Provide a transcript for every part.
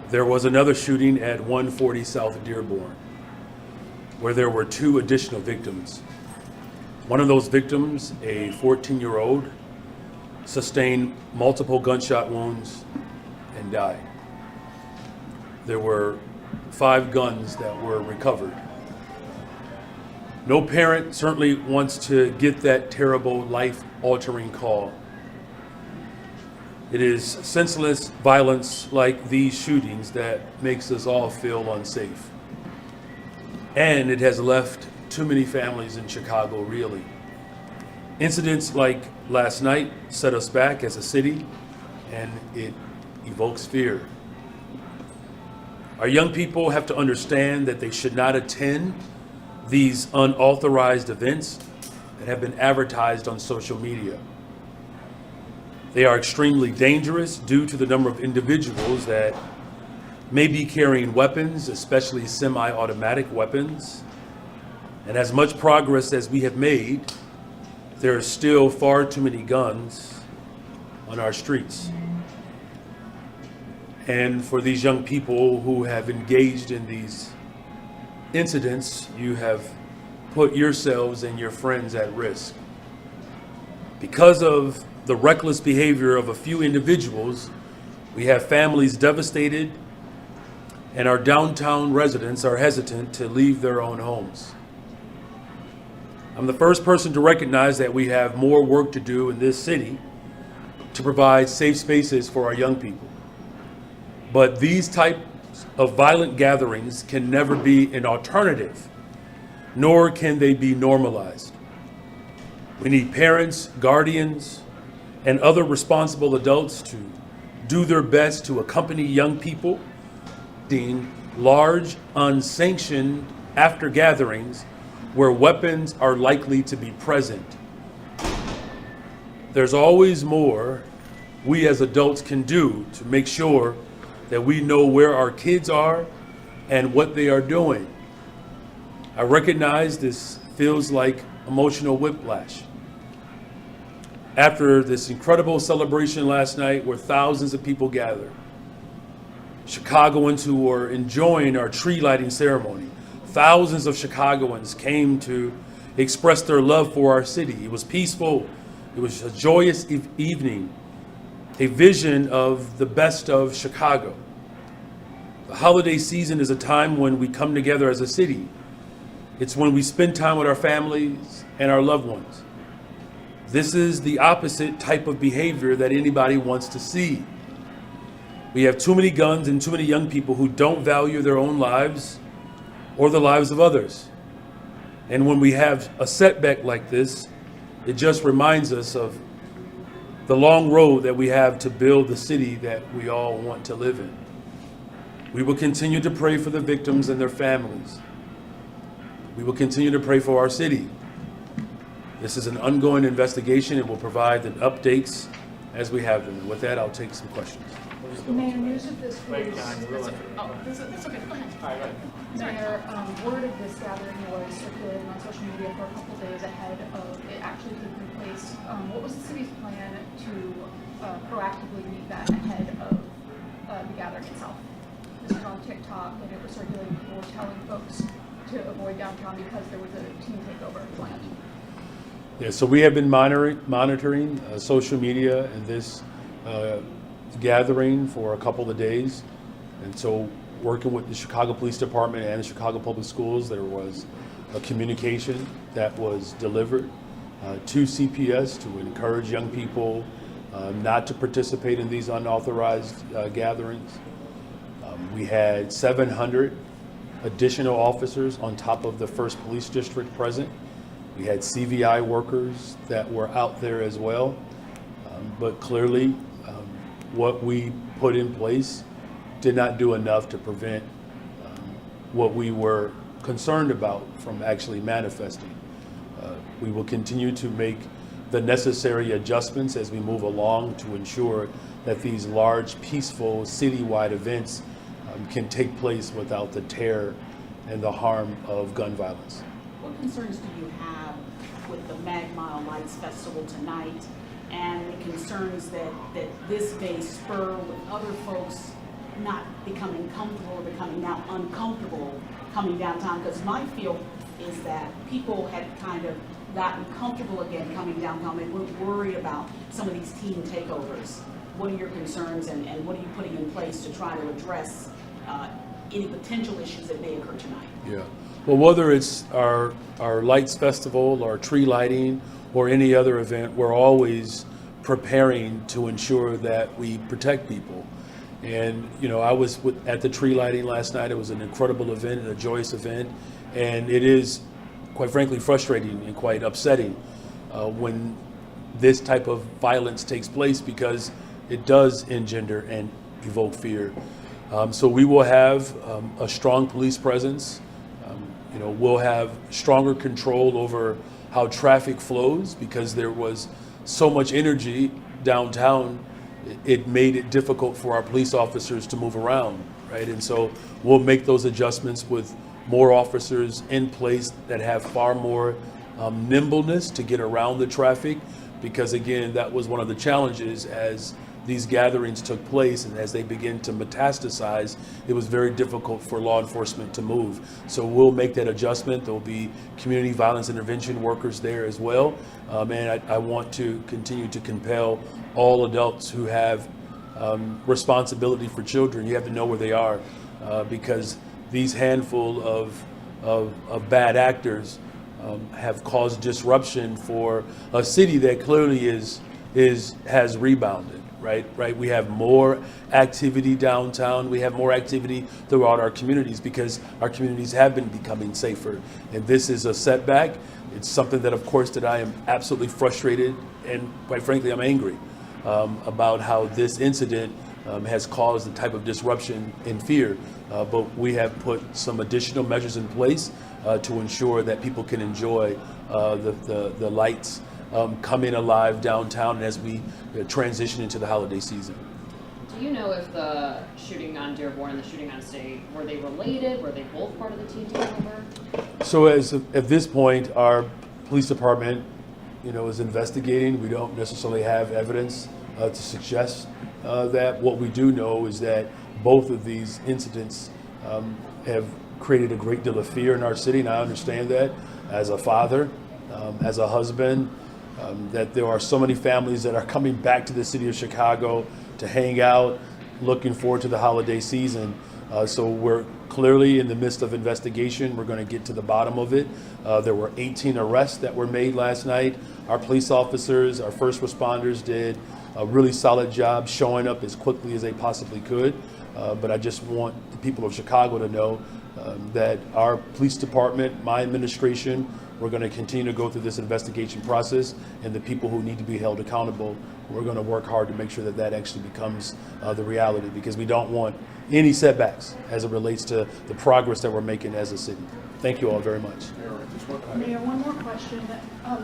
There was another shooting at 140 South Dearborn, where there were 2 additional victims. One of those victims, a 14-year-old, sustained multiple gunshot wounds and died. There were 5 guns that were recovered. No parent certainly wants to get that terrible, life-altering call. It is senseless violence like these shootings that makes us all feel unsafe. And it has left too many families in Chicago reeling. Incidents like last night set us back as a city, and it evokes fear. Our young people have to understand that they should not attend these unauthorized events that have been advertised on social media. They are extremely dangerous due to the number of individuals that may be carrying weapons, especially semi-automatic weapons. And as much progress as we have made, there are still far too many guns on our streets. And for these young people who have engaged in these incidents, you have put yourselves and your friends at risk. Because of the reckless behavior of a few individuals, we have families devastated, and our downtown residents are hesitant to leave their own homes. I'm the first person to recognize that we have more work to do in this city to provide safe spaces for our young people. But these types of violent gatherings can never be an alternative, nor can they be normalized. We need parents, guardians, and other responsible adults to do their best to accompany young people in large, unsanctioned after gatherings where weapons are likely to be present. There's always more we as adults can do to make sure that we know where our kids are and what they are doing. I recognize this feels like emotional whiplash. After this incredible celebration last night where thousands of people gathered, Chicagoans who were enjoying our tree lighting ceremony, thousands of Chicagoans came to express their love for our city. It was peaceful. It was a joyous evening, a vision of the best of Chicago. The holiday season is a time when we come together as a city. It's when we spend time with our families and our loved ones. This is the opposite type of behavior that anybody wants to see. We have too many guns and too many young people who don't value their own lives or the lives of others. And when we have a setback like this, it just reminds us of the long road that we have to build the city that we all want to live in. We will continue to pray for the victims and their families. We will continue to pray for our city. This is an ongoing investigation, and we'll provide the updates as we have them. And with that, I'll take some questions. Mayor, news of this was... That's okay, go ahead. Mayor, word of this gathering was circulating on social media for a couple days ahead of it actually taking place. What was the city's plan to proactively meet that ahead of the gathering itself? This was on TikTok, and it was circulating. People were telling folks to avoid downtown because there was a team takeover planned. Yeah, so we have been monitoring social media and this gathering for a couple of days. And so working with the Chicago Police Department and the Chicago Public Schools, there was a communication that was delivered to CPS to encourage young people not to participate in these unauthorized gatherings. We had 700 additional officers on top of the 1st Police District present. We had CVI workers that were out there as well. But clearly, what we put in place did not do enough to prevent what we were concerned about from actually manifesting. We will continue to make the necessary adjustments as we move along to ensure that these large, peaceful, citywide events can take place without the terror and the harm of gun violence. What concerns do you have with the Mag Mile Lights Festival tonight and the concerns that this may spur with other folks not becoming comfortable or becoming now uncomfortable coming downtown? Because my feel is that people had kind of gotten comfortable again coming downtown. They were worried about some of these teen takeovers. What are your concerns, and what are you putting in place to try to address any potential issues that may occur tonight? Yeah. Well, whether it's our lights festival, our tree lighting, or any other event, we're always preparing to ensure that we protect people. And, you know, I was at the tree lighting last night. It was an incredible event, a joyous event. And it is, quite frankly, frustrating and quite upsetting when this type of violence takes place, because it does engender and evoke fear. So we will have a strong police presence. You know, we'll have stronger control over how traffic flows, because there was so much energy downtown. It made it difficult for our police officers to move around, right? And so we'll make those adjustments with more officers in place that have far more nimbleness to get around the traffic, because again, that was one of the challenges as these gatherings took place, and as they begin to metastasize, it was very difficult for law enforcement to move. So we'll make that adjustment. There'll be community violence intervention workers there as well. And I want to continue to compel all adults who have responsibility for children. You have to know where they are, because these handful of bad actors have caused disruption for a city that clearly has rebounded. Right. We have more activity downtown. We have more activity throughout our communities, because our communities have been becoming safer. And this is a setback. It's something that, of course, that I am absolutely frustrated, and quite frankly, I'm angry about how this incident has caused the type of disruption and fear. But we have put some additional measures in place to ensure that people can enjoy the lights coming alive downtown as we transition into the holiday season. Do you know if the shooting on Dearborn and the shooting on State, were they related? Were they both part of the teen takeover? So at this point, our police department, you know, is investigating. We don't necessarily have evidence to suggest that. What we do know is that both of these incidents have created a great deal of fear in our city, and I understand that as a father, as a husband. That there are so many families that are coming back to the city of Chicago to hang out, looking forward to the holiday season. So we're clearly in the midst of investigation. We're going to get to the bottom of it. There were 18 arrests that were made last night. Our police officers, our first responders did a really solid job showing up as quickly as they possibly could. But I just want the people of Chicago to know that our police department, my administration, we're going to continue to go through this investigation process, and the people who need to be held accountable, we're going to work hard to make sure that that actually becomes the reality, because we don't want any setbacks as it relates to the progress that we're making as a city. Thank you all very much. Mayor, one more question.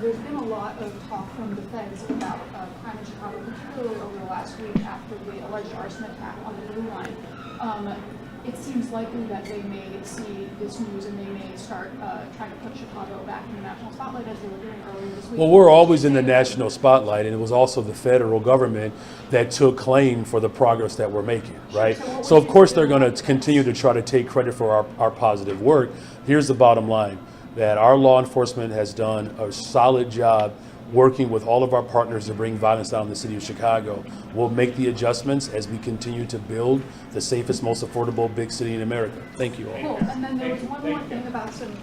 There's been a lot of talk from the feds about crime in Chicago, particularly over the last week after the alleged arson attack on the Blue Line. It seems likely that they may see this news and they may start trying to put Chicago back in the national spotlight, as they were doing earlier this week. Well, we're always in the national spotlight, and it was also the federal government that took claim for the progress that we're making, right? So of course they're going to continue to try to take credit for our positive work. Here's the bottom line, that our law enforcement has done a solid job working with all of our partners to bring violence down in the city of Chicago. We'll make the adjustments as we continue to build the safest, most affordable big city in America. Thank you all. Cool. And then there was one more thing about some